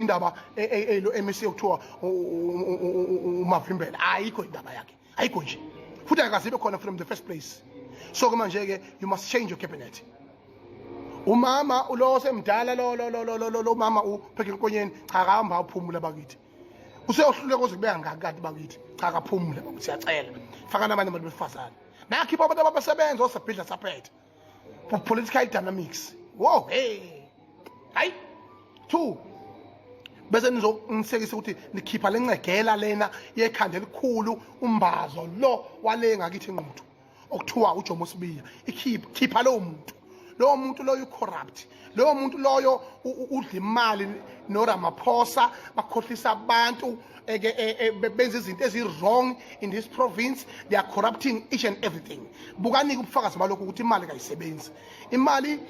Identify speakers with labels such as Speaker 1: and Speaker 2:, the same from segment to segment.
Speaker 1: indaba lo MEC okuthiwa umavimbela ayikho indaba yakhe ayikho nje futhi akazibe khona from the first place. So ke manje ke you must change your cabinet. Umama ulo semdala lo mama upheke inkonyeni cha akahamba uphumula bakithi useyohluleka kuze kubeka ngakati bakithi cha akaphumule bakithi siyacela faka nabanye abantu besifazane nakhipha abantu abasebenza osabhidla saphethe political dynamics. Wow, hey hayi two bese nizonisekisa ukuthi nikhipha lencegela lena yekhanda elikhulu umbazo lo wale ngakithi inquthu okuthiwa uJomo Sibiya ikhipha lo muntu loyo corrupt lo muntu loyo udla imali noRamaphosa bakhohlisa abantu benza izinto ezi-wrong in this province. They are corrupting each and everything. Bukanika ubufakazi balokho ukuthi imali kayisebenzi imali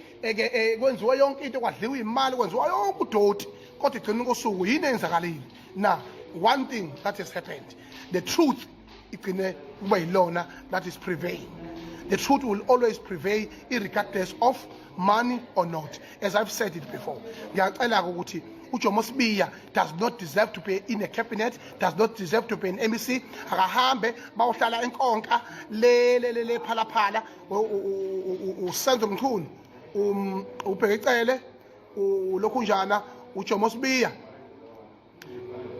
Speaker 1: kwenziwa yonke into kwadliwa imali kwenziwa yonke udoti kodwa igcina kosuku yini enzakalile. Now one thing that has happened, the truth igcine kuba yilona that is prevailing. The truth will always prevail regardless of money or not. As I've said it before, uJomo Sibiya does not deserve to be in a cabinet, does not deserve to be in MEC. Akahambe bayohlala enkonka le phalaphala Useziphendulele Mchunu ubhekecele lokhunjana uJomo Sibiya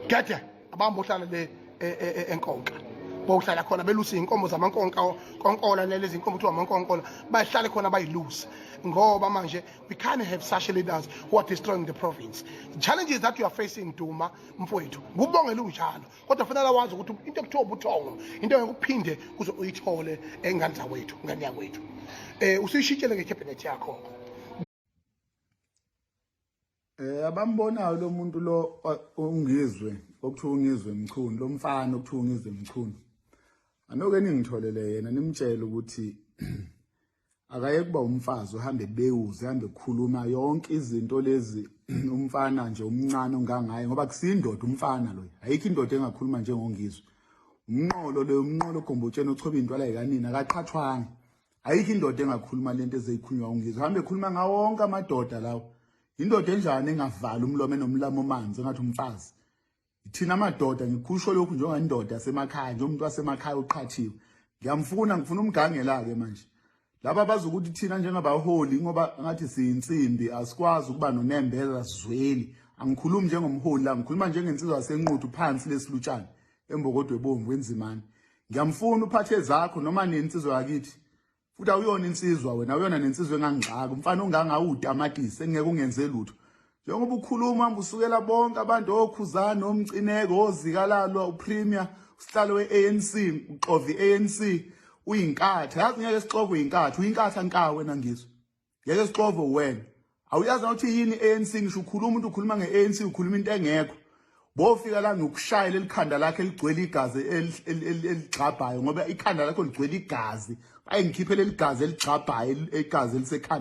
Speaker 1: gede abambohlala le enkonka bohlala khona belusa inkomo zamankonka konkola lezi inkomo kuthiwa amankonkola bahlale khona bayilusa ngoba manje we can't have such leaders who are destroying the province. The challenges that you are facing Duma mfowethu ngubongela unjalo kodwa fanele wazi ukuthi into ekuthiwa ubuthongo into yokuphinde kuze uyithole engane zawethu ngane yakwethu usuyishitshele ngecabinet yakho.
Speaker 2: Abambonayo lo muntu lo ungizwe okuthiwa Ngizwe Mchunu lo mfana okuthiwa Ngizwe Mchunu anoke ningitholele yena nimtshela ukuthi akaye kuba umfazi uhambe bewuze hambe kukhuluma yonke izinto lezi umfana nje umncane ongangaye ngoba kusindoda umfana lo ayikho indoda engakhuluma njengongizwe umnqolo lo umnqolo gombotsheni ochoba intwala yikanini akaqhathwanga ayikho indoda engakhuluma lento ezeyikhunywa ungizwe hambe ekhuluma ngawo wonke amadoda lawo indoda enjani engavala umlomo enomlamo manzi engathi umfazi. Thina amadoda ngikhusho lokhu njenga indoda yasemakhaya nje umuntu wasemakhaya uqhathiwe ngifuna umgangela ke manje laba bazokuthi thina njengabaholi ngoba ngathi siyinsimbi asikwazi ukuba nonembeza sizweli angikhulumi njengomholi la ngikhuluma njengensizwa yasenquthu phansi lesilutshana embokodwe bomvu enzimani ngiyamfuna uphathe zakho noma nensizwa yakithi futhi awuyona insizwa wena uyona nensizwe engangixaka umfana ongangawutamatisi engeke ungenze lutho njengoba ukhuluma usukela bonke abantu oKhuzani omcineko ozikalalo uPremier usihlalo weANC uqovi ANC uyinkatha yazi ngeke sixove uyinkatha uyinkatha nkawe wena Ngizwe ngeke sixove wena awuyazi ukuthi yini ANC ngisho ukhuluma umuntu ukhuluma ngeANC ukhuluma into engekho bofika la ngokushayela elikhanda lakhe eligcwele igazi eligxabhayo ngoba ikhanda lakho ligcwele igazi bayengikhiphele igazi eligxabhayo igazi elisekhanda